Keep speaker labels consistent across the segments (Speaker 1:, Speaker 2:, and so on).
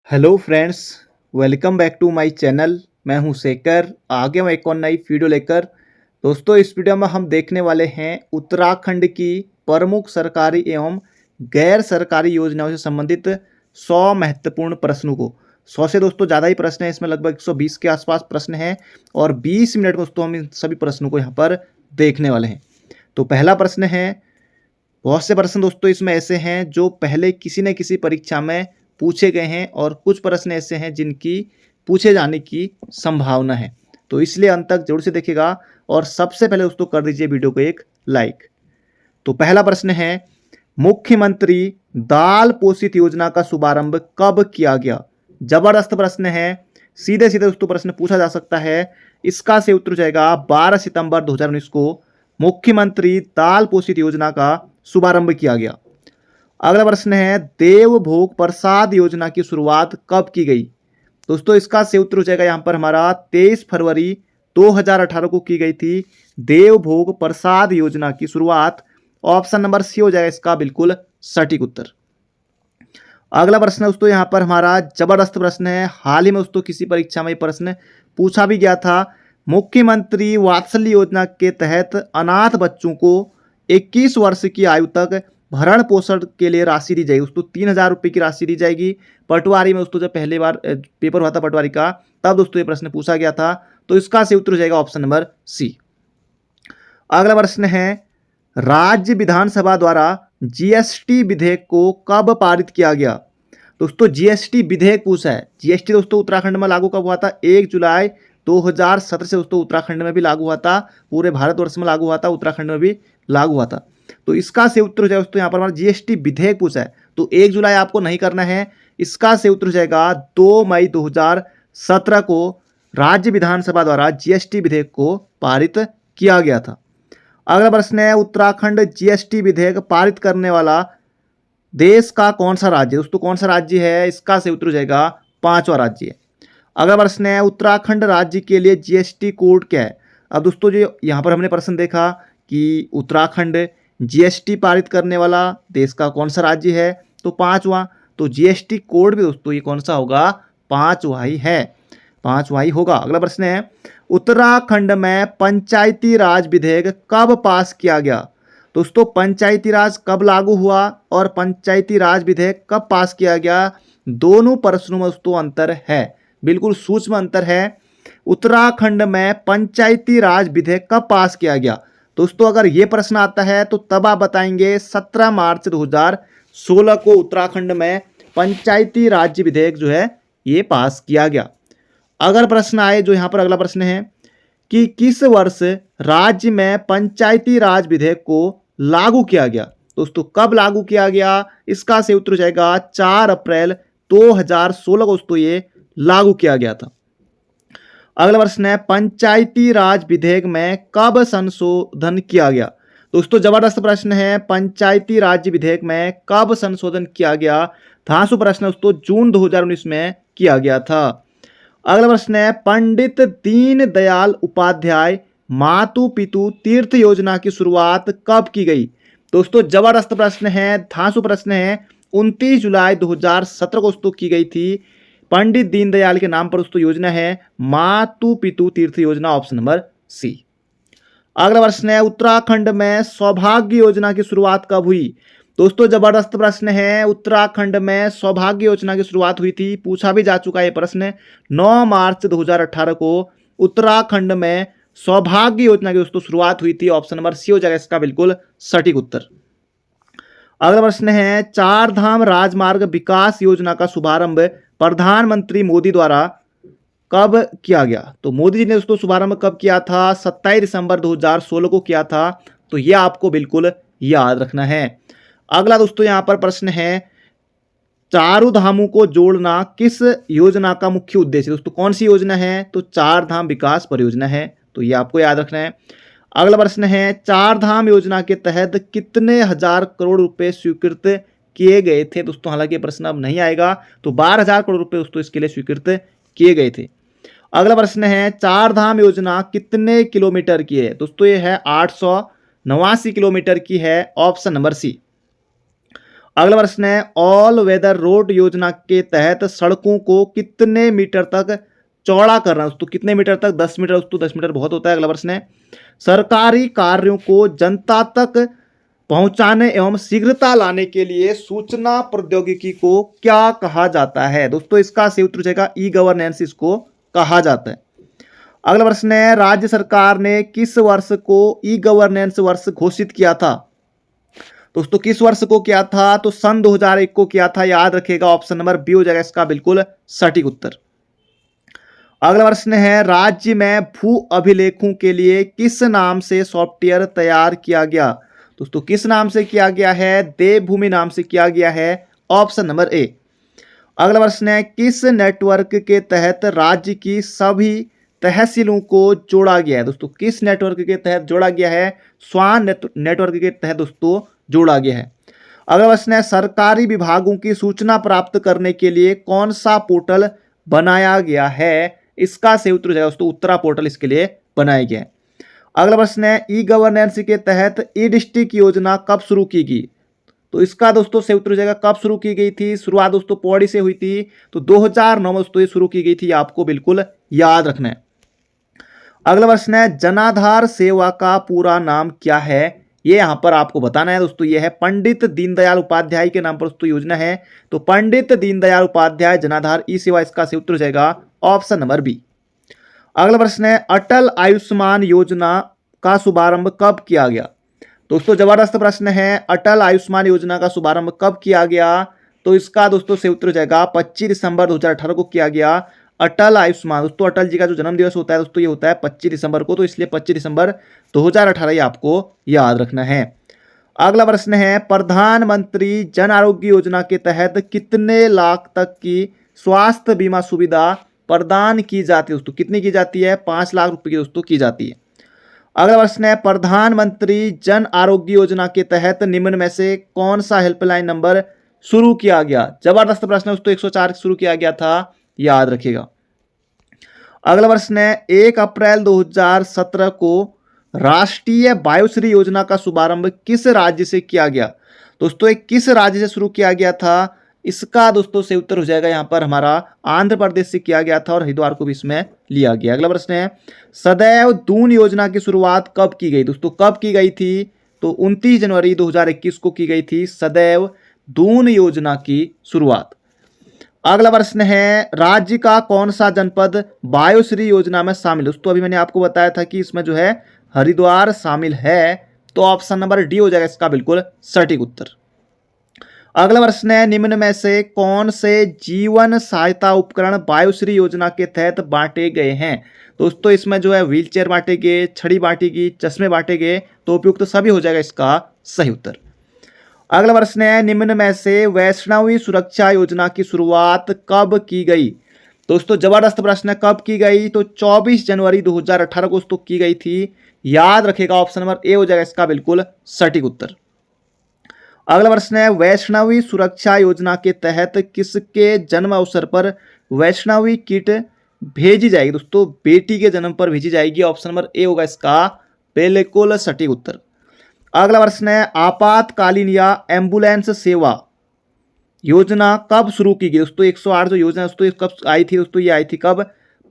Speaker 1: Hello friends, welcome back to my channel. मैं हूं शेखर। आगे मैं एक और नई वीडियो लेकर दोस्तों इस वीडियो में हम देखने वाले हैं उत्तराखंड की प्रमुख सरकारी एवं गैर सरकारी योजनाओं से संबंधित 100 महत्वपूर्ण प्रश्नों को। 100 से दोस्तों ज़्यादा ही प्रश्न है, इसमें लगभग 120 के आसपास प्रश्न हैं और 20 मिनट में दोस्तों हम इन सभी प्रश्नों को यहाँ पर देखने वाले हैं। तो पहला प्रश्न है, बहुत से प्रश्न दोस्तों इसमें ऐसे हैं जो पहले किसी न किसी परीक्षा में पूछे गए हैं और कुछ प्रश्न ऐसे हैं जिनकी पूछे जाने की संभावना है, तो इसलिए अंत तक जरूर से देखिएगा। और सबसे पहले दोस्तों कर दीजिए वीडियो को एक लाइक। तो पहला प्रश्न है, मुख्यमंत्री दाल पोषित योजना का शुभारंभ कब किया गया? जबरदस्त प्रश्न है, सीधे सीधे दोस्तों प्रश्न पूछा जा सकता है। इसका से उत्तर हो जाएगा 12 सितंबर 2019 को मुख्यमंत्री दाल पोषित योजना का शुभारंभ किया गया। अगला प्रश्न है, देवभोग प्रसाद योजना की शुरुआत कब की गई? दोस्तों इसका से उत्तर हो जाएगा यहाँ पर हमारा 23 फरवरी 2018 को की गई थी देवभोग प्रसाद योजना की शुरुआत। ऑप्शन नंबर सी हो जाएगा इसका बिल्कुल सटीक उत्तर। अगला प्रश्न दोस्तों यहाँ पर हमारा जबरदस्त प्रश्न है, हाल ही में दोस्तों किसी परीक्षा में प्रश्न पूछा भी गया था। मुख्यमंत्री वात्सल्य योजना के तहत अनाथ बच्चों को 21 वर्ष की आयु तक भरण पोषण के लिए राशि दी जाएगी। दोस्तों 3,000 रुपये की राशि दी जाएगी। पटवारी में दोस्तों जब पहली बार पेपर हुआ था पटवारी का, तब दोस्तों ये प्रश्न पूछा गया था, तो इसका से उत्तर हो जाएगा ऑप्शन नंबर सी। अगला प्रश्न है, राज्य विधानसभा द्वारा जीएसटी विधेयक को कब पारित किया गया? दोस्तों जीएसटी विधेयक पूछा है। जीएसटी दोस्तों उत्तराखंड में लागू कब हुआ था? 1 जुलाई 2017 से दोस्तों उत्तराखंड में भी लागू हुआ था, पूरे भारतवर्ष में लागू हुआ था, उत्तराखंड में भी लागू हुआ था। तो इसका से उत्तर हो जाएगा दोस्तों यहाँ पर हमारा जीएसटी विधेयक पूछा है, तो 1 जुलाई आपको नहीं करना है। इसका से उत्तर हो जाएगा 2 मई 2017 को राज्य विधानसभा द्वारा जीएसटी विधेयक को पारित किया गया था। अगला प्रश्न है, उत्तराखंड जीएसटी विधेयक पारित करने वाला देश का कौन सा राज्य? दोस्तों कौन सा राज्य है? इसका से उत्तर हो जाएगा 5वां राज्य है। अगला प्रश्न है, उत्तराखंड राज्य के लिए जीएसटी कोड क्या है? अब दोस्तों जो यहाँ पर हमने प्रश्न देखा कि उत्तराखंड जीएसटी पारित करने वाला देश का कौन सा राज्य है, तो 5वां। तो जीएसटी कोड भी दोस्तों ये कौन सा होगा? 5वां ही है, 5वां ही होगा। अगला प्रश्न है, उत्तराखंड में पंचायती राज विधेयक कब पास किया गया? दोस्तों पंचायती राज कब लागू हुआ और पंचायती राज विधेयक कब पास किया गया? दोनों प्रश्नों में दोस्तों अंतर है, बिल्कुल सूक्ष्म अंतर है। उत्तराखंड में पंचायती राज विधेयक कब पास किया गया? दोस्तों अगर ये प्रश्न आता है तो तब आप बताएंगे 17 मार्च 2016 को उत्तराखंड में पंचायती राज्य विधेयक जो है ये पास किया गया। अगर प्रश्न आए जो यहाँ पर अगला प्रश्न है कि किस वर्ष राज्य में पंचायती राज विधेयक को लागू किया गया? दोस्तों कब लागू किया गया? इसका से उत्तर हो जाएगा 4 अप्रैल 2016 को दोस्तों ये लागू किया गया था। अगला प्रश्न है, पंचायती राज विधेयक में कब संशोधन किया गया? दोस्तों जबरदस्त प्रश्न है, पंचायती राज विधेयक में कब संशोधन किया गया? धांसू प्रश्न दोस्तों जून 2019 में किया गया था। अगला प्रश्न है, पंडित दीनदयाल उपाध्याय मातु पितु तीर्थ योजना की शुरुआत कब की गई? दोस्तों जबरदस्त प्रश्न है, धांसू प्रश्न है, 29 जुलाई 2017 को दोस्तों की गई थी। पंडित दीनदयाल के नाम पर दोस्तों योजना है मातु पितु तीर्थ योजना, ऑप्शन नंबर सी। अगला प्रश्न है, उत्तराखंड में सौभाग्य योजना की शुरुआत कब हुई? दोस्तों जबरदस्त प्रश्न है, उत्तराखंड में सौभाग्य योजना की शुरुआत हुई थी, पूछा भी जा चुका है ये प्रश्न। 9 मार्च 2018 को उत्तराखंड में सौभाग्य योजना की दोस्तों शुरुआत हुई थी। ऑप्शन नंबर सी हो जाएगा इसका बिल्कुल सटीक उत्तर। अगला प्रश्न है, चार धाम राजमार्ग विकास योजना का शुभारंभ प्रधानमंत्री मोदी द्वारा कब किया गया? तो मोदी जी ने दोस्तों शुभारंभ कब किया था? 27 दिसंबर 2016 को किया था, तो यह आपको बिल्कुल याद रखना है। अगला दोस्तों यहां पर प्रश्न है, चारों धामों को जोड़ना किस योजना का मुख्य उद्देश्य? दोस्तों कौन सी योजना है? तो चार धाम विकास परियोजना है, तो यह आपको याद रखना है। अगला प्रश्न है, चार धाम योजना के तहत कितने हजार करोड़ रुपए स्वीकृत किए गए थे? दोस्तों हालांकि ये प्रश्न अब नहीं आएगा, तो 12,000 करोड़ रुपए दोस्तों इसके लिए स्वीकृत किए गए थे। अगला प्रश्न है, चार धाम योजना कितने किलोमीटर की है? दोस्तों ये है 889 किलोमीटर की है, ऑप्शन नंबर सी। अगला प्रश्न है ऑल वेदर रोड योजना के तहत सड़कों को कितने मीटर तक चौड़ा करना है दोस्तों, कितने मीटर तक, 10 मीटर दोस्तों, 10 मीटर बहुत होता है। अगला प्रश्न है सरकारी कार्यों को जनता तक पहुंचाने एवं शीघ्रता लाने के लिए सूचना प्रौद्योगिकी को क्या कहा जाता है दोस्तों, इसका सही उत्तर हो जाएगा ई गवर्नेंस इसको कहा जाता है। अगला प्रश्न है राज्य सरकार ने किस वर्ष को ई गवर्नेंस वर्ष घोषित किया था दोस्तों, किस वर्ष को किया था, तो सन 2001 को किया था, याद रखिएगा, ऑप्शन नंबर बी हो जाएगा इसका बिल्कुल सटीक उत्तर। अगला प्रश्न है राज्य में भू अभिलेखों के लिए किस नाम से सॉफ्टवेयर तैयार किया गया दोस्तों, किस नाम से किया गया है, देवभूमि नाम से किया गया है, ऑप्शन नंबर ए। अगला प्रश्न है किस नेटवर्क के तहत राज्य की सभी तहसीलों को जोड़ा गया है दोस्तों, किस नेटवर्क के तहत जोड़ा गया है, स्वान नेटवर्क के तहत दोस्तों जोड़ा गया है। अगला प्रश्न है सरकारी विभागों की सूचना प्राप्त करने के लिए कौन सा पोर्टल बनाया गया है, इसका सही उत्तर हो जाएगा दोस्तों उत्तरा पोर्टल इसके लिए बनाया गया है। अगला प्रश्न है ई गवर्नेंस के तहत ई डिस्ट्रिक्ट योजना कब शुरू की गई, तो इसका दोस्तों सही उत्तर हो जाएगा कब शुरू की गई थी, शुरुआत दोस्तों पौड़ी से हुई थी, तो 2009 में दोस्तों ये शुरू की गई थी, आपको बिल्कुल याद रखना है। अगला प्रश्न है जनाधार सेवा का पूरा नाम क्या है, ये यहां पर आपको बताना है दोस्तों, ये है पंडित दीनदयाल उपाध्याय के नाम पर दोस्तों योजना है, तो पंडित दीनदयाल उपाध्याय जनाधार ई सेवा, इसका सही उत्तर हो जाएगा ऑप्शन नंबर बी। अगला प्रश्न है अटल आयुष्मान योजना का शुभारंभ कब किया गया दोस्तों, जबरदस्त प्रश्न है, अटल आयुष्मान योजना का शुभारंभ कब किया गया, तो इसका दोस्तों सही उत्तर हो जाएगा 25 दिसंबर 2018 को किया गया। अटल आयुष्मान दोस्तों, अटल जी का जो जन्म दिवस होता है दोस्तों ये होता है 25 दिसंबर को, तो इसलिए 25 दिसंबर 2018 ये आपको याद रखना है। अगला प्रश्न है प्रधानमंत्री जन आरोग्य योजना के तहत कितने लाख तक की स्वास्थ्य बीमा सुविधा प्रदान की जाती है दोस्तों, कितनी की जाती है, 5 लाख रुपए की दोस्तों की जाती है। अगला प्रश्न है प्रधानमंत्री जन आरोग्य योजना के तहत निम्न में से कौन सा हेल्पलाइन नंबर शुरू किया गया, जबरदस्त प्रश्न है दोस्तों, 104 शुरू किया गया था, याद रखिएगा। अगला प्रश्न है 1 अप्रैल 2017 को राष्ट्रीय वायुश्री योजना का शुभारंभ किस राज्य से किया गया दोस्तों, एक किस राज्य से शुरू किया गया था, इसका दोस्तों सही उत्तर हो जाएगा यहां पर हमारा आंध्र प्रदेश से किया गया था और हरिद्वार को भी इसमें लिया गया। अगला प्रश्न है सदैव दून योजना की शुरुआत कब की गई दोस्तों, कब की गई थी, तो 29 जनवरी 2021 को की गई थी सदैव दून योजना की शुरुआत। अगला प्रश्न है राज्य का कौन सा जनपद वायुश्री योजना में शामिल, दोस्तों अभी मैंने आपको बताया था कि इसमें जो है हरिद्वार शामिल है, तो ऑप्शन नंबर डी हो जाएगा इसका बिल्कुल सटीक उत्तर। अगला प्रश्न है निम्न में से कौन से जीवन सहायता उपकरण वायुश्री योजना के तहत बांटे गए हैं दोस्तों, इसमें जो है व्हील चेयर बांटे गए, छड़ी बांटी गई, चश्मे बांटे गए, तो उपयुक्त सभी हो जाएगा इसका सही उत्तर। अगला प्रश्न है निम्न में से वैष्णवी सुरक्षा योजना की शुरुआत कब की गई दोस्तों, जबरदस्त प्रश्न है, कब की गई, तो 24 जनवरी 2018 को दोस्तों की गई थी, याद रखेगा, ऑप्शन नंबर ए हो जाएगा इसका बिल्कुल सटीक उत्तर। अगला प्रश्न है वैष्णवी सुरक्षा योजना के तहत किसके जन्म अवसर पर वैष्णवी किट भेजी जाएगी दोस्तों, बेटी के जन्म पर भेजी जाएगी, ऑप्शन नंबर ए होगा इसका बिल्कुल सटीक उत्तर। अगला प्रश्न है आपातकालीन या एम्बुलेंस सेवा योजना कब शुरू की गई दोस्तों, 108 जो योजना दोस्तों कब आई थी दोस्तों, ये आई थी कब,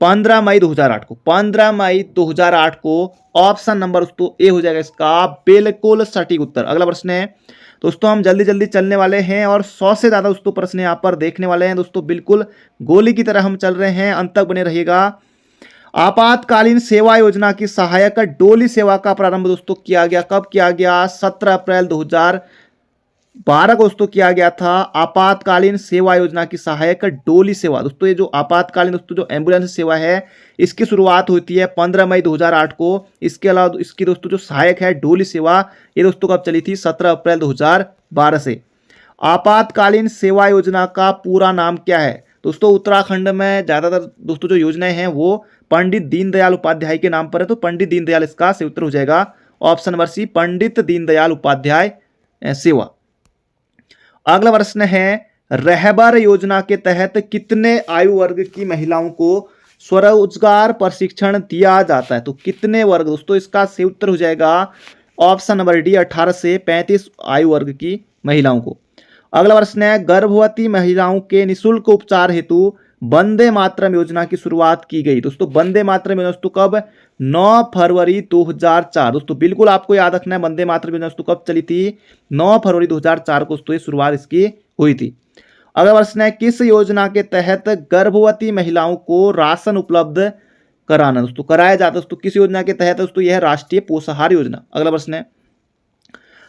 Speaker 1: 15 मई 2008 को, 15 मई 2008 को, ऑप्शन नंबर दोस्तों ए हो जाएगा इसका बिल्कुल सटीक उत्तर। अगला प्रश्न है दोस्तों हम जल्दी जल्दी चलने वाले हैं और 100 से ज़्यादा दोस्तों प्रश्न यहाँ पर देखने वाले हैं दोस्तों, बिल्कुल गोली की तरह हम चल रहे हैं, अंत तक बने रहिएगा। आपातकालीन सेवा योजना की सहायक डोली सेवा का प्रारंभ दोस्तों किया गया, कब किया गया, 17 अप्रैल 2012 को दोस्तों किया गया था। आपातकालीन सेवा योजना की सहायक डोली सेवा दोस्तों, ये जो आपातकालीन दोस्तों जो एम्बुलेंस सेवा है इसकी शुरुआत होती है 15 मई 2008 को। इसके अलावा इसकी दोस्तों जो सहायक है डोली सेवा, ये दोस्तों कब चली थी, 17 अप्रैल 2012 से। आपातकालीन सेवा योजना का पूरा नाम क्या है दोस्तों, उत्तराखंड में ज़्यादातर दोस्तों जो योजनाएं हैं वो पंडित दीनदयाल उपाध्याय के नाम पर है, तो पंडित दीनदयाल इसका सही उत्तर हो जाएगा, ऑप्शन नंबर सी पंडित दीनदयाल उपाध्याय सेवा। अगला प्रश्न है रहबर योजना के तहत कितने आयु वर्ग की महिलाओं को स्वरोजगार प्रशिक्षण दिया जाता है, तो कितने वर्ग दोस्तों, इसका सही उत्तर हो जाएगा ऑप्शन नंबर डी 18 से 35 आयु वर्ग की महिलाओं को। अगला प्रश्न है, गर्भवती महिलाओं के निःशुल्क उपचार हेतु वंदे मातरम योजना की शुरुआत की गई। दोस्तों वंदे मातरम योजना दोस्तों कब? 9 फरवरी 2004। दोस्तों बिल्कुल आपको याद रखना है, वंदे मातरम योजना दोस्तों कब चली थी? 9 फरवरी 2004 को दोस्तों ये शुरुआत इसकी हुई थी। अगला प्रश्न है, किस योजना के तहत गर्भवती महिलाओं को राशन उपलब्ध कराना दोस्तों कराया जाता है? दोस्तों किस योजना के तहत? दोस्तों यह है राष्ट्रीय पोषाहार योजना। अगला प्रश्न है,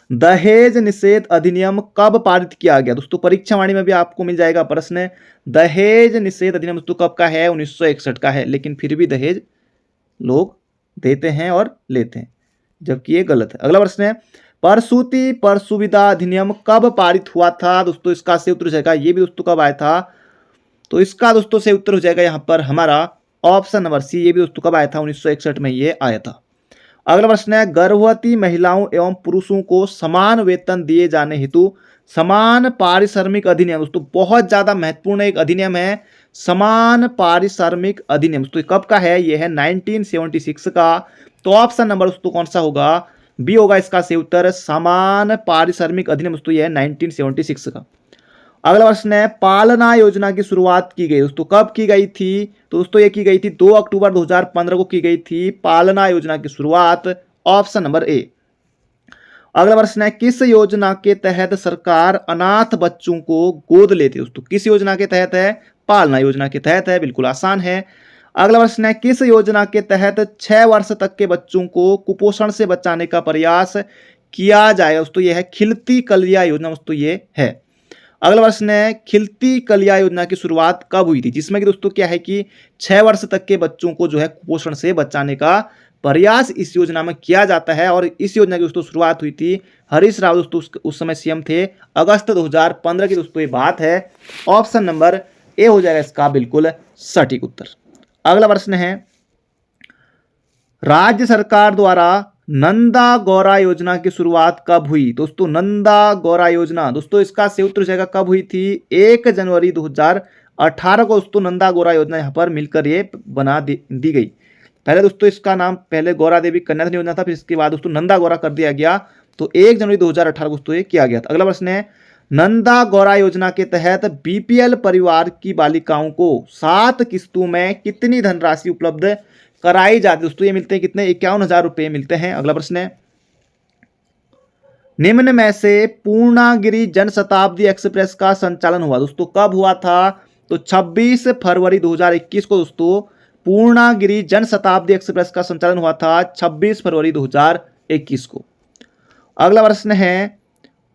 Speaker 1: दहेज निषेध अधिनियम कब पारित किया गया? दोस्तों परीक्षावाणी में भी आपको मिल जाएगा प्रश्न। दहेज निषेध अधिनियम दोस्तों कब का है? 1961 का है, लेकिन फिर भी दहेज लोग देते हैं और लेते हैं, जबकि ये गलत है। अगला प्रश्न है, प्रसूति पर सुविधा अधिनियम कब पारित हुआ था? दोस्तों इसका सही उत्तर हो जाएगा, ये भी दोस्तों कब आया था? तो इसका दोस्तों सही उत्तर हो जाएगा यहाँ पर हमारा ऑप्शन नंबर सी। ये भी दोस्तों कब आया था? 1961 में ये आया था। अगला प्रश्न है, गर्भवती महिलाओं एवं पुरुषों को समान वेतन दिए जाने हेतु समान पारिश्रमिक अधिनियम, दोस्तों बहुत ज्यादा महत्वपूर्ण एक अधिनियम है समान पारिश्रमिक अधिनियम। दोस्तों कब का है? यह है 1976 का। तो ऑप्शन नंबर दोस्तों कौन सा होगा? बी होगा इसका सही उत्तर, समान पारिश्रमिक अधिनियम। दोस्तों यह है 1976 का। अगला प्रश्न है, पालना योजना की शुरुआत की गई। दोस्तों कब की गई थी? तो दोस्तों ये की गई थी 2 अक्टूबर 2015 को की गई थी पालना योजना की शुरुआत। Option number A. अगला प्रश्न है, किस योजना के तहत सरकार अनाथ बच्चों को गोद लेती है? दोस्तों किस योजना के तहत है? पालना योजना के तहत है, बिल्कुल आसान है। अगला प्रश्न है, किस योजना के तहत 6 वर्ष तक के बच्चों को कुपोषण से बचाने का प्रयास किया जाएगा? दोस्तों यह है खिलती कलियां योजना। दोस्तों ये है। अगला प्रश्न है, खिलती कलियां योजना की शुरुआत कब हुई थी? जिसमें कि दोस्तों क्या है कि 6 वर्ष तक के बच्चों को जो है कुपोषण से बचाने का प्रयास इस योजना में किया जाता है। और इस योजना की दोस्तों शुरुआत हुई थी, हरीश राव दोस्तों उस समय सीएम थे, अगस्त 2015 की दोस्तों ये बात है। ऑप्शन नंबर ए हो जाएगा इसका बिल्कुल सटीक उत्तर। अगला प्रश्न है, राज्य सरकार द्वारा नंदा गौरा योजना की शुरुआत कब हुई? दोस्तों नंदा गौरा योजना दोस्तों इसका सही उत्तर हो जाएगा कब हुई थी? 1 जनवरी 2018 को दोस्तों नंदा गौरा योजना यहाँ पर मिलकर ये बना दी गई। पहले दोस्तों इसका नाम पहले गौरा देवी कन्याधन योजना था, फिर इसके बाद दोस्तों नंदा गौरा कर दिया गया। तो 1 जनवरी 2018 को दोस्तों ये किया गया था। अगला प्रश्न है, नंदा गौरा योजना के तहत बीपीएल परिवार की बालिकाओं को 7 किस्तों में कितनी धनराशि उपलब्ध कराई जाती है? दोस्तों ये मिलते हैं कितने? 51,000 रुपए मिलते हैं। अगला प्रश्न है, निम्न में से पूर्णागिरि जनशताब्दी एक्सप्रेस का संचालन हुआ दोस्तों कब हुआ था? तो 26 फरवरी 2021 को दोस्तों पूर्णागिरि जनशताब्दी एक्सप्रेस का संचालन हुआ था 26 फरवरी 2021 को। अगला प्रश्न है,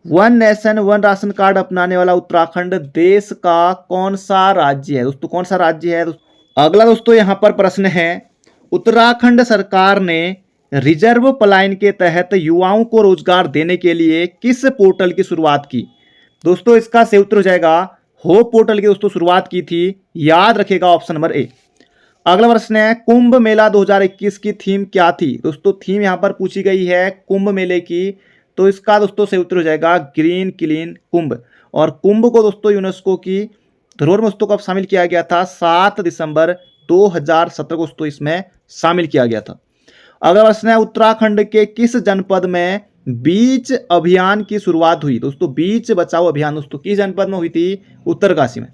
Speaker 1: one nation one ration card अपनाने वाला उत्तराखंड देश का कौन सा राज्य है? दोस्तों कौन सा राज्य है? अगला दोस्तों यहां पर प्रश्न है, उत्तराखंड सरकार ने रिजर्व प्लान के तहत युवाओं को रोजगार देने के लिए किस पोर्टल की शुरुआत की? दोस्तों इसका सही उत्तर हो जाएगा होप पोर्टल की दोस्तों शुरुआत की थी, याद रखेगा ऑप्शन नंबर ए। अगला प्रश्न है, कुंभ मेला 2021 की थीम क्या थी? दोस्तों थीम यहां पर पूछी गई है कुंभ मेले की, तो इसका दोस्तों सही उत्तर हो जाएगा ग्रीन क्लीन कुंभ। और कुंभ को दोस्तों यूनेस्को की धरोहर में दोस्तों कब शामिल किया गया था? 7 दिसंबर 2017 को दोस्तों इसमें शामिल किया गया था। अगला प्रश्न है, उत्तराखंड के किस जनपद में बीच अभियान की शुरुआत हुई? दोस्तों बीच बचाओ अभियान दोस्तों किस जनपद में हुई थी? उत्तरकाशी में।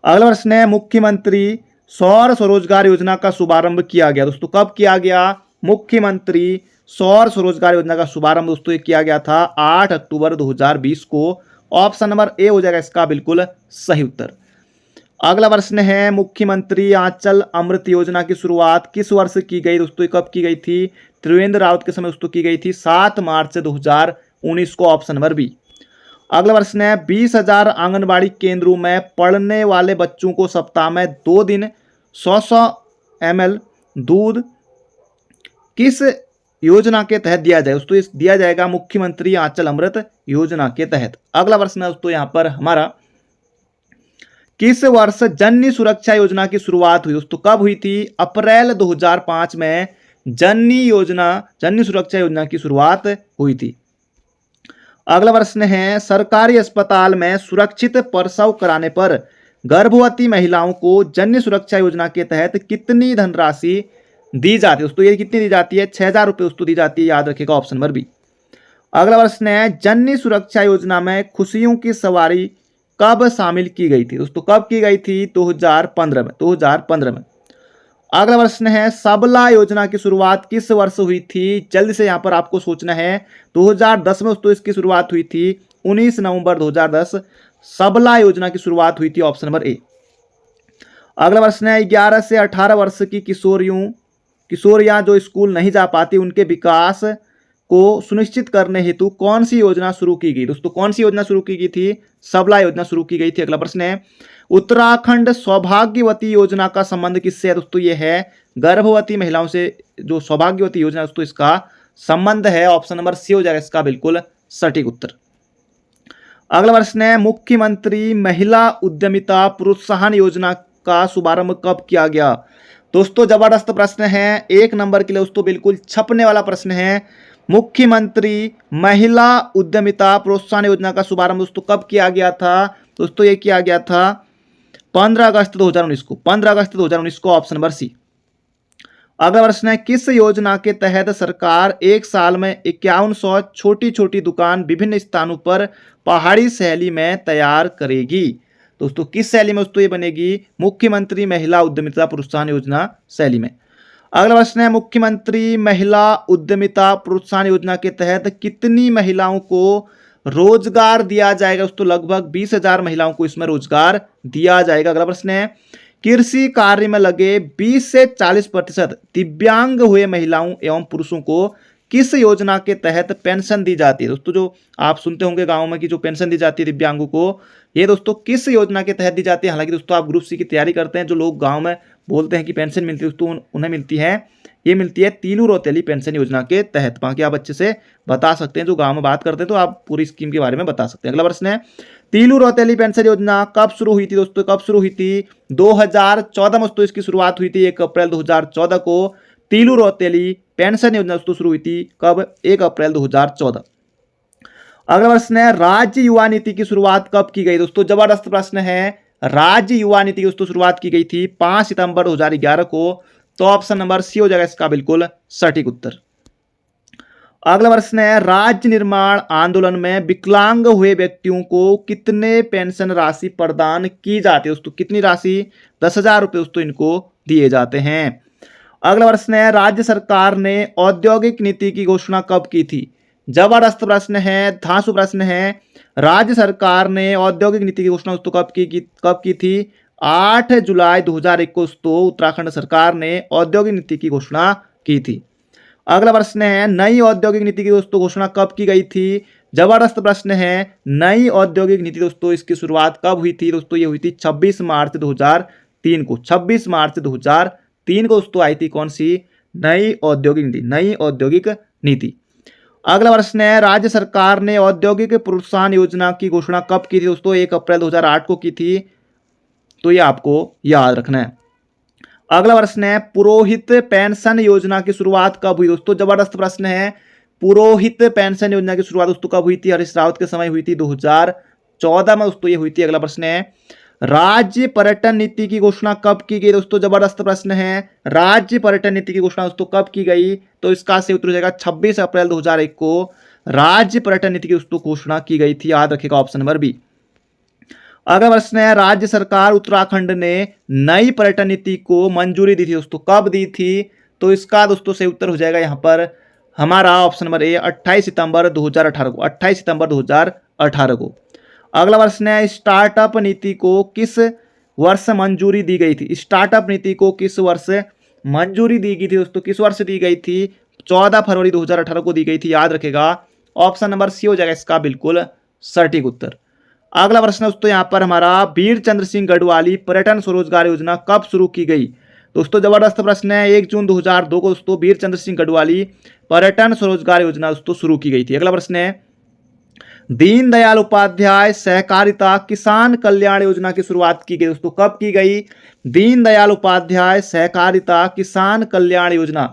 Speaker 1: अगला प्रश्न है, मुख्यमंत्री सौर स्वरोजगार योजना का शुभारंभ किया गया दोस्तों कब किया गया? मुख्यमंत्री सौर स्वरोजगार योजना का शुभारंभ दोस्तों ये किया गया था 8 अक्टूबर 2020 को। ऑप्शन नंबर ए हो जाएगा इसका बिल्कुल सही उत्तर। अगला प्रश्न है, मुख्यमंत्री आंचल अमृत योजना की शुरुआत किस वर्ष की गई? दोस्तों कब की गई थी? त्रिवेंद्र रावत के समय दोस्तों की गई थी 7 मार्च 2019 को। Option number B. अगला प्रश्न है, 20,000 आंगनबाड़ी केंद्रों में पढ़ने वाले बच्चों को सप्ताह में 2 दिन 100 ml दूध किस योजना के तहत दिया जाए? दोस्तों इस दिया जाएगा मुख्यमंत्री आंचल अमृत योजना के तहत। अगला प्रश्न है दोस्तों यहाँ पर हमारा, किस वर्ष जननी सुरक्षा योजना की शुरुआत हुई? दोस्तों कब हुई थी? अप्रैल 2005 में जननी सुरक्षा योजना की शुरुआत हुई थी। अगला प्रश्न है, सरकारी अस्पताल में सुरक्षित प्रसव कराने पर गर्भवती महिलाओं को जननी सुरक्षा योजना के तहत कितनी धनराशि दी जाती है? दोस्तों ये कितनी दी जाती है? 6,000 रुपये दोस्तों दी जाती है, याद रखिएगा ऑप्शन नंबर बी। अगला प्रश्न है जननी सुरक्षा योजना में खुशियों की सवारी कब शामिल की गई थी? दोस्तों कब की गई थी? 2015 में, 2015 में। अगला प्रश्न है सबला योजना की शुरुआत किस वर्ष हुई थी? जल्दी से यहां पर आपको सोचना है। 2010 में दोस्तों इसकी शुरुआत हुई थी, 19 नवंबर 2010 सबला योजना की शुरुआत हुई थी, ऑप्शन नंबर ए। अगला प्रश्न है 11 से 18 वर्ष की किशोरियां जो स्कूल नहीं जा पाती उनके विकास को सुनिश्चित करने हेतु कौन सी योजना शुरू की गई? दोस्तों कौन सी योजना शुरू की गई थी? सबला योजना शुरू की गई थी। अगला प्रश्न है उत्तराखंड सौभाग्यवती योजना का संबंध किससे है? दोस्तों ये है गर्भवती महिलाओं से। जो सौभाग्यवती योजना दोस्तों इसका संबंध है, ऑप्शन नंबर सी हो जाएगा इसका बिल्कुल सटीक उत्तर। अगला प्रश्न है मुख्यमंत्री महिला उद्यमिता प्रोत्साहन योजना का शुभारंभ कब किया गया? दोस्तों जबरदस्त प्रश्न है, 1 नंबर के लिए दोस्तों बिल्कुल छपने वाला प्रश्न है। मुख्यमंत्री महिला उद्यमिता प्रोत्साहन योजना का शुभारंभ दोस्तों कब किया गया था? दोस्तों ये किया गया था 15 अगस्त 2019 को, 15 अगस्त 2019 को, ऑप्शन नंबर सी। अगला प्रश्न है किस योजना के तहत सरकार एक साल में 5100 छोटी छोटी दुकान विभिन्न स्थानों पर पहाड़ी शैली में तैयार करेगी? दोस्तों किस शैली में दोस्तों ये बनेगी? मुख्यमंत्री महिला उद्यमिता प्रोत्साहन योजना शैली में। अगला प्रश्न है मुख्यमंत्री महिला उद्यमिता प्रोत्साहन योजना के तहत कितनी महिलाओं को रोजगार दिया जाएगा? दोस्तों लगभग 20,000 महिलाओं को इसमें रोजगार दिया जाएगा। अगला प्रश्न है कृषि कार्य में लगे 20 से 40% दिव्यांग हुए महिलाओं एवं पुरुषों को किस योजना के तहत पेंशन दी जाती है? दोस्तों जो आप सुनते होंगे गाँव में कि जो पेंशन दी जाती है दिव्यांगों को, ये दोस्तों किस योजना के तहत दी जाती है? हालांकि दोस्तों आप ग्रुप सी की तैयारी करते हैं, जो लोग गांव में बोलते हैं कि पेंशन मिलती है दोस्तों उन्हें मिलती है, ये मिलती है तीनू रौतेली पेंशन योजना के तहत। बाकी आप अच्छे से बता सकते हैं, जो गांव में बात करते हैं तो आप पूरी स्कीम के बारे में बता सकते हैं। अगला प्रश्न है तीनू रौतेली पेंशन योजना कब शुरू हुई थी? दोस्तों कब शुरू हुई थी? 2014 में दोस्तों इसकी शुरुआत हुई थी, 1 अप्रैल 2014 को तीलू रौतेली पेंशन योजना दोस्तों शुरू हुई थी। कब? 1 अप्रैल 2014। अगला प्रश्न है राज्य युवा नीति की शुरुआत कब की गई? दोस्तों जबरदस्त प्रश्न है, राज्य युवा नीति की दोस्तों शुरुआत की गई थी 5 सितंबर 2011 को, तो ऑप्शन नंबर सी हो जाएगा इसका बिल्कुल सटीक उत्तर। अगला प्रश्न है राज्य निर्माण आंदोलन में विकलांग हुए व्यक्तियों को कितने पेंशन राशि प्रदान की जाती है? दोस्तों कितनी राशि? 10,000 रुपये दोस्तों इनको दिए जाते हैं। अगला प्रश्न है राज्य सरकार ने औद्योगिक नीति की घोषणा कब की थी? जबरदस्त प्रश्न है, धांसू प्रश्न है। राज्य सरकार ने औद्योगिक नीति की घोषणा दोस्तों कब की थी? 8 जुलाई 2021 को उत्तराखंड सरकार ने औद्योगिक नीति की घोषणा की थी। अगला प्रश्न है नई औद्योगिक नीति की दोस्तों घोषणा कब की गई थी? जबरदस्त प्रश्न है, नई औद्योगिक नीति दोस्तों इसकी शुरुआत कब हुई थी? दोस्तों ये हुई थी 26 मार्च 2003 को, 26 मार्च 2003 को दोस्तों आई थी कौन सी? नई औद्योगिक नीति, नई औद्योगिक नीति। अगला प्रश्न है राज्य सरकार ने औद्योगिक प्रोत्साहन योजना की घोषणा कब की थी? दोस्तों 1 अप्रैल 2008 को की थी, तो ये आपको याद रखना है। अगला प्रश्न है पुरोहित पेंशन योजना की शुरुआत कब हुई? दोस्तों जबरदस्त प्रश्न है, पुरोहित पेंशन योजना की शुरुआत दोस्तों कब हुई थी? हरीश रावत के समय हुई थी 2014 में दोस्तों ये हुई थी। अगला प्रश्न है राज्य पर्यटन नीति की घोषणा कब की गई? दोस्तों जबरदस्त प्रश्न है, राज्य पर्यटन नीति की घोषणा दोस्तों कब की गई? तो इसका सही उत्तर हो जाएगा 26 अप्रैल 2001 को राज्य पर्यटन नीति की दोस्तों घोषणा की गई थी। याद रखिएगा ऑप्शन नंबर बी। अगला प्रश्न है राज्य सरकार उत्तराखंड ने नई पर्यटन नीति को मंजूरी दी थी दोस्तों, कब दी थी? तो इसका दोस्तों सही उत्तर हो जाएगा यहाँ पर हमारा ऑप्शन नंबर ए 28 सितंबर 2018 को, 28 सितंबर 2018 को। अगला प्रश्न है स्टार्टअप नीति को किस वर्ष मंजूरी दी गई थी? स्टार्टअप नीति को किस वर्ष मंजूरी दी गई थी दोस्तों? किस वर्ष दी गई थी? 14 फरवरी 2018 को दी गई थी। याद रखेगा ऑप्शन नंबर सी हो जाएगा इसका बिल्कुल सटीक उत्तर। अगला प्रश्न दोस्तों यहाँ पर हमारा वीर चंद्र सिंह गढ़वाली पर्यटन स्वरोजगार योजना कब शुरू की गई? दोस्तों जबरदस्त प्रश्न है, 1 जून 2002 को दोस्तों वीर चंद्र सिंह गढ़वाली पर्यटन स्वरोजगार योजना दोस्तों शुरू की गई थी। अगला प्रश्न है दीनदयाल उपाध्याय सहकारिता किसान कल्याण योजना की शुरुआत की गई दोस्तों, कब की गई? दीनदयाल उपाध्याय सहकारिता किसान कल्याण योजना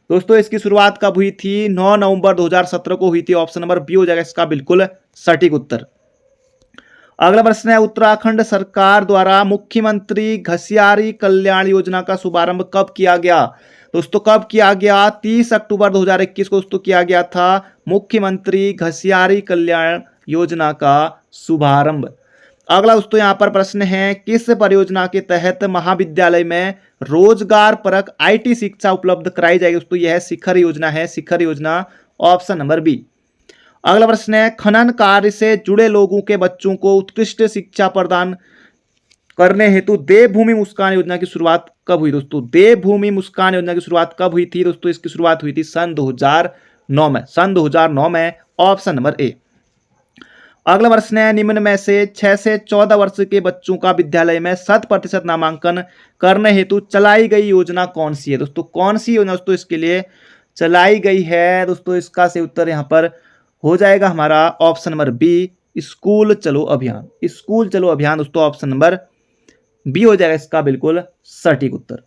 Speaker 1: दोस्तों इसकी शुरुआत कब हुई थी? 9 नवंबर 2017 को हुई थी। ऑप्शन नंबर बी हो जाएगा इसका बिल्कुल सटीक उत्तर। अगला प्रश्न है उत्तराखंड सरकार द्वारा मुख्यमंत्री घसियारी कल्याण योजना का शुभारंभ कब किया गया? दोस्तों कब किया गया? 30 अक्टूबर 2021 को दोस्तों किया गया था। मुख्यमंत्री घसियारी कल्याण योजना का शुभारंभ। अगला दोस्तों यहाँ पर प्रश्न है, किस परियोजना के तहत महाविद्यालय में रोजगार परक IT शिक्षा उपलब्ध कराई जाएगी। दोस्तों यह शिखर योजना है, शिखर योजना, ऑप्शन नंबर बी। अगला प्रश्न है, खनन कार्य से जुड़े लोगों के बच्चों को उत्कृष्ट शिक्षा प्रदान करने हेतु देवभूमि मुस्कान योजना की शुरुआत कब हुई। दोस्तों देवभूमि मुस्कान योजना की शुरुआत कब हुई थी। दोस्तों इसकी शुरुआत हुई थी सन 2009 में, सन 2009 में, ऑप्शन नंबर ए। अगला प्रश्न है, निम्न में से 6 से 14 वर्ष के बच्चों का विद्यालय में 100% नामांकन करने हेतु चलाई गई योजना कौन सी है। दोस्तों कौन सी योजना दोस्तों इसके लिए चलाई गई है। दोस्तों इसका से उत्तर यहाँ पर हो जाएगा हमारा ऑप्शन नंबर बी, स्कूल चलो अभियान। स्कूल चलो अभियान दोस्तों ऑप्शन नंबर बी हो जाएगा इसका बिल्कुल सटीक उत्तर।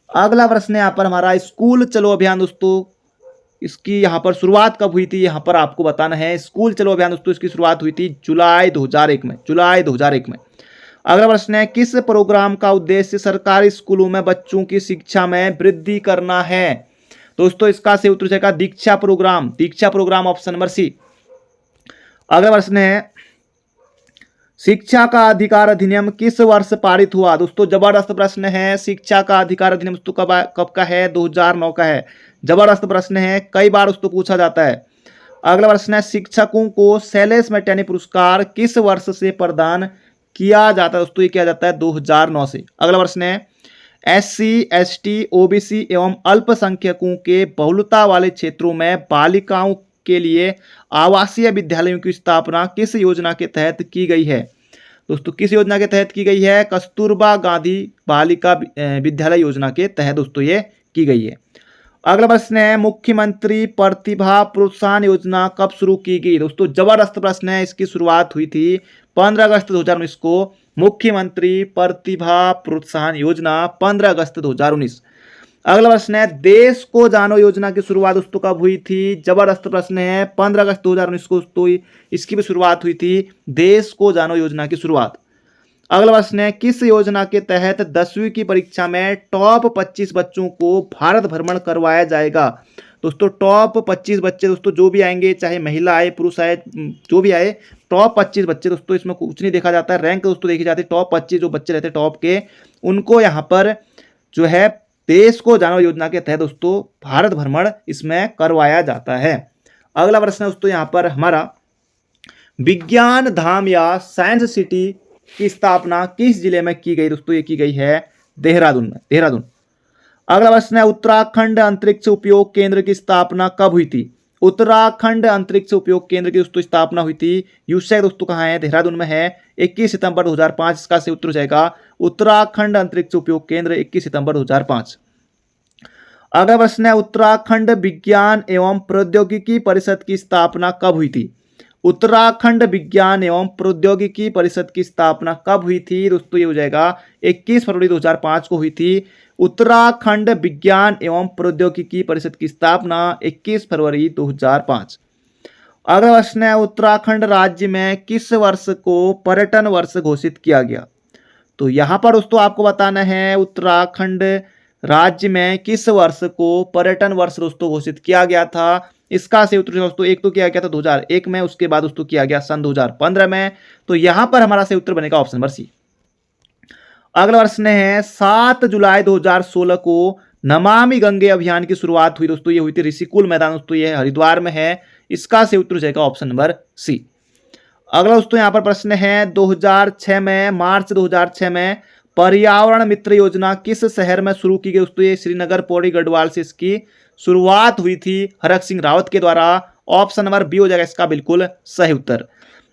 Speaker 1: अगला प्रश्न है यहाँ पर हमारा, स्कूल चलो अभियान दोस्तों इसकी यहाँ पर शुरुआत कब हुई थी, यहाँ पर आपको बताना है। स्कूल चलो अभियान दोस्तों इसकी शुरुआत हुई थी जुलाई 2001 में, जुलाई 2001 में। अगला प्रश्न है, किस प्रोग्राम का उद्देश्य सरकारी स्कूलों में बच्चों की शिक्षा में वृद्धि करना है। दोस्तों इसका से उत्तर जाएगा दीक्षा प्रोग्राम, दीक्षा प्रोग्राम, ऑप्शन नंबर सी। अगला प्रश्न है, शिक्षा का अधिकार अधिनियम किस वर्ष पारित हुआ। दोस्तों जबरदस्त प्रश्न है, शिक्षा का अधिकार अधिनियम तो कब का है, 2009 का है। जबरदस्त प्रश्न है, कई बार उसको पूछा जाता है। अगला प्रश्न है, शिक्षकों को शैलेश मैटानी पुरस्कार किस वर्ष से प्रदान किया जाता है। दोस्तों ये किया जाता है 2009 से। अगला प्रश्न है, SC, ST, OBC एवं अल्पसंख्यकों के बहुलता वाले क्षेत्रों में बालिकाओं के लिए आवासीय विद्यालयों की स्थापना किस योजना के तहत की गई है। दोस्तों किस योजना के तहत की गई है, कस्तूरबा गांधी बालिका विद्यालय योजना के तहत दोस्तों ये की गई है। अगला प्रश्न है, मुख्यमंत्री प्रतिभा प्रोत्साहन योजना कब शुरू की गई। दोस्तों जबरदस्त प्रश्न है, इसकी शुरुआत हुई थी 15 अगस्त 2019 को। मुख्यमंत्री प्रतिभा प्रोत्साहन योजना 15 अगस्त 2019। अगला प्रश्न है, देश को जानो योजना की शुरुआत दोस्तों कब हुई थी। जबरदस्त प्रश्न है, 15 अगस्त 2019 को दोस्तों इसकी भी शुरुआत हुई थी, देश को जानो योजना की शुरुआत। अगला प्रश्न है, किस योजना के तहत 10वीं की परीक्षा में टॉप 25 बच्चों को भारत भ्रमण करवाया जाएगा। दोस्तों टॉप 25 बच्चे दोस्तों जो भी आएंगे, चाहे महिला आए पुरुष आए जो भी आए, टॉप 25 बच्चे दोस्तों, इसमें कुछ नहीं देखा जाता है, रैंक दोस्तों देखी जाती है। टॉप 25 जो बच्चे रहते हैं टॉप के, उनको यहाँ पर जो है देश को जानो योजना के तहत दोस्तों भारत भ्रमण इसमें करवाया जाता है। अगला प्रश्न दोस्तों यहाँ पर हमारा, विज्ञान धाम या साइंस सिटी की स्थापना किस जिले में की गई। दोस्तों ये की गई है देहरादून में, देहरादून। अगला प्रश्न है, उत्तराखंड अंतरिक्ष उपयोग केंद्र की स्थापना कब हुई थी। उत्तराखंड अंतरिक्ष उपयोग केंद्र की दोस्तों स्थापना हुई थी, यूसैक दोस्तों कहाँ है, देहरादून में है, 21 सितंबर 2005। इसका से उत्तर जाएगा उत्तराखंड अंतरिक्ष उपयोग केंद्र 21 सितंबर 2005। अगला प्रश्न है, उत्तराखंड विज्ञान एवं प्रौद्योगिकी परिषद की स्थापना कब हुई थी। उत्तराखंड विज्ञान एवं प्रौद्योगिकी परिषद की स्थापना कब हुई थी। दोस्तों ये हो जाएगा 21 फरवरी 2005 को हुई थी। उत्तराखंड विज्ञान एवं प्रौद्योगिकी परिषद की स्थापना 21 फरवरी 2005। अगला प्रश्न है, उत्तराखंड राज्य में किस वर्ष को पर्यटन वर्ष घोषित किया गया। तो यहाँ पर दोस्तों आपको बताना है, उत्तराखंड राज्य में किस वर्ष को पर्यटन वर्ष दोस्तों घोषित किया गया था। इसका से उत्तर दोस्तों एक तो किया गया था 2001 में, उसके बाद दोस्तों किया गया सन 2015 में। तो यहाँ पर हमारा से उत्तर बनेगा ऑप्शन नंबर सी। अगला प्रश्न है, 7 जुलाई 2016 को नमामि गंगे अभियान की शुरुआत हुई। दोस्तों ये हुई थी ऋषिकुल मैदान, दोस्तों ये हरिद्वार में है। इसका से उत्तर जाएगा ऑप्शन नंबर सी। अगला दोस्तों यहाँ पर प्रश्न है, 2006 में, मार्च 2006 में पर्यावरण मित्र योजना किस शहर में शुरू की गई। दोस्तों ये श्रीनगर पौड़ी गढ़वाल से इसकी शुरुआत हुई थी हरक सिंह रावत के द्वारा। ऑप्शन नंबर बी हो जाएगा इसका बिल्कुल सही उत्तर।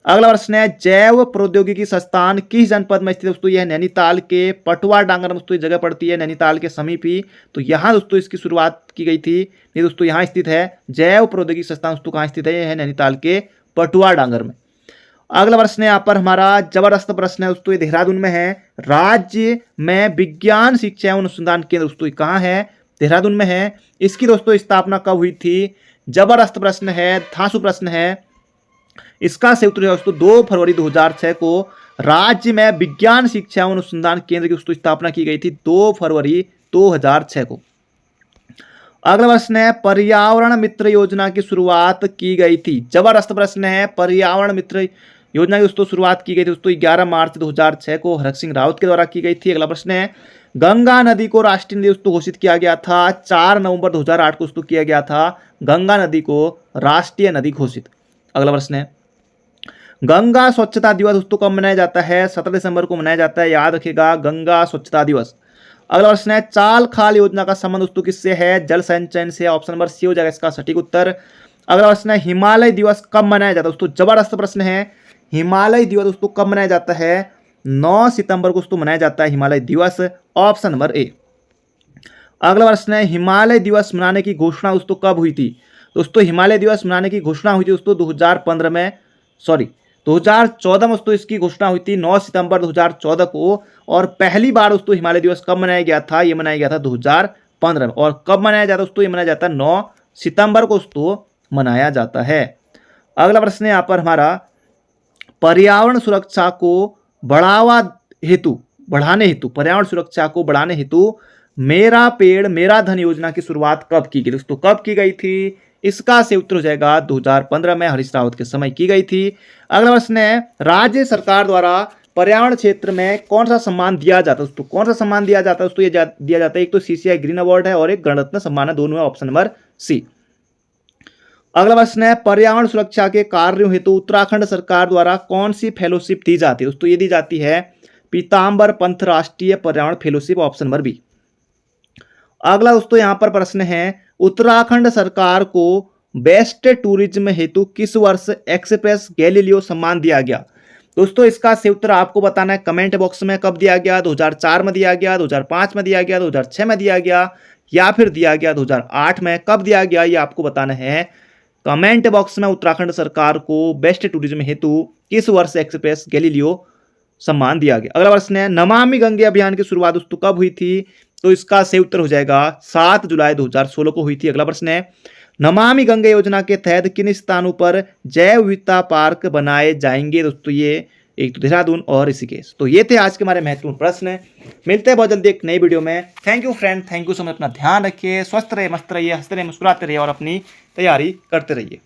Speaker 1: अगला प्रश्न है, जैव प्रौद्योगिकी संस्थान किस जनपद में स्थित है। दोस्तों यह नैनीताल के पटवा डांगर में दोस्तों ये जगह पड़ती है, नैनीताल के समीप ही। तो यहाँ दोस्तों इसकी शुरुआत की गई थी। ये दोस्तों यहाँ स्थित है जैव प्रौद्योगिकी संस्थान, दोस्तों कहाँ स्थित है, यह है नैनीताल के पटवा डांगर में। अगला प्रश्न है यहाँ पर हमारा जबरदस्त प्रश्न है दोस्तों, ये देहरादून में है। राज्य में विज्ञान शिक्षा एवं अनुसंधान केंद्र दोस्तों कहाँ है, देहरादून में है। इसकी दोस्तों स्थापना कब हुई थी। जबरदस्त प्रश्न है, धांसू प्रश्न है। इसका से उत्तर दोस्तों 2 फरवरी 2006 को राज्य में विज्ञान शिक्षा एवं अनुसंधान केंद्र की दोस्तों स्थापना की गई थी, 2 फरवरी 2006 को। अगला प्रश्न है पर्यावरण मित्र योजना की शुरुआत की गई थी। जबरदस्त प्रश्न है। पर्यावरण मित्र योजना की दोस्तों शुरुआत की गई थी दोस्तों 11 मार्च 2006 को हरक सिंह रावत के द्वारा की गई थी। अगला प्रश्न है गंगा नदी को राष्ट्रीय नदी दोस्तों घोषित किया गया था 4 नवंबर 2008 को दोस्तों किया गया था गंगा नदी को राष्ट्रीय नदी घोषित। अगला प्रश्न है गंगा स्वच्छता दिवस दोस्तों कब मनाया जाता है? 17 दिसंबर को मनाया जाता है, याद रखिएगा गंगा स्वच्छता दिवस। अगला प्रश्न है चाल खाल योजना का संबंध दोस्तों किससे है? जल संचयन से। ऑप्शन नंबर सी हो जाएगा इसका सटीक उत्तर। अगला प्रश्न है हिमालय दिवस कब मनाया जाता है दोस्तों? जबरदस्त प्रश्न है। हिमालय दिवस दोस्तों कब मनाया जाता है? 9 सितंबर को दोस्तों मनाया जाता है हिमालय दिवस। Option number A. अगला प्रश्न है हिमालय दिवस मनाने की घोषणा दोस्तों कब हुई थी? दोस्तों हिमालय दिवस मनाने की घोषणा हुई थी दोस्तों 2014 में दोस्तों इसकी घोषणा हुई थी 9 सितंबर 2014 को। और पहली बार दोस्तों हिमालय दिवस कब मनाया गया था? ये मनाया गया था 2015 में। और कब मनाया जाता है दोस्तों? ये मनाया जाता है 9 सितंबर को दोस्तों मनाया जाता है। अगला प्रश्न है यहाँ पर हमारा पर्यावरण सुरक्षा को बढ़ाने हेतु पर्यावरण सुरक्षा को बढ़ाने हेतु मेरा पेड़ मेरा धन योजना की शुरुआत कब की गई दोस्तों? कब की गई थी? इसका से उत्तर हो जाएगा 2015 में हरीश रावत के समय की गई थी। अगला प्रश्न है राज्य सरकार द्वारा पर्यावरण क्षेत्र में कौन सा सम्मान दिया जाता है दोस्तों? कौन सा सम्मान दिया जाता है दोस्तों? ये दिया जाता है एक तो सीसीआई ग्रीन अवार्ड है और एक गणरत्न सम्मान है, दोनों है। Option number C. अगला प्रश्न है पर्यावरण सुरक्षा के कार्यों हेतु उत्तराखंड सरकार द्वारा कौन सी फेलोशिप दी जाती है दोस्तों? ये दी जाती है पीताम्बर पंत राष्ट्रीय पर्यावरण फेलोशिप। Option number B. अगला दोस्तों यहां पर प्रश्न है उत्तराखंड सरकार को बेस्ट टूरिज्म हेतु किस वर्ष एक्सप्रेस गैलीलियो सम्मान दिया गया? दोस्तों इसका सही उत्तर आपको बताना है कमेंट बॉक्स में। कब दिया गया? 2004 में दिया गया, 2005 में दिया गया, 2006 में दिया गया या फिर दिया गया 2008 में। कब दिया गया ये आपको बताना है कमेंट बॉक्स में। उत्तराखंड सरकार को बेस्ट टूरिज्म हेतु किस वर्ष एक्सप्रेस गैलीलियो सम्मान दिया गया? अगला प्रश्न है नमामि गंगे अभियान की शुरुआत दोस्तों कब हुई थी? तो इसका सही उत्तर हो जाएगा 7 जुलाई 2016 को हुई थी। अगला प्रश्न है नमामि गंगे योजना के तहत किन स्थानों पर जैव विविधता पार्क बनाए जाएंगे दोस्तों? ये एक तो देहरादून और ऋषिकेश। तो ये थे आज के हमारे महत्वपूर्ण प्रश्न। मिलते हैं बहुत जल्दी एक नई वीडियो में। Thank you friend, thank you so much. अपना ध्यान रखिए, स्वस्थ रहिए, मस्त रहिए, हंसते रहिए, मुस्कुराते रहिए और अपनी तैयारी करते रहिए।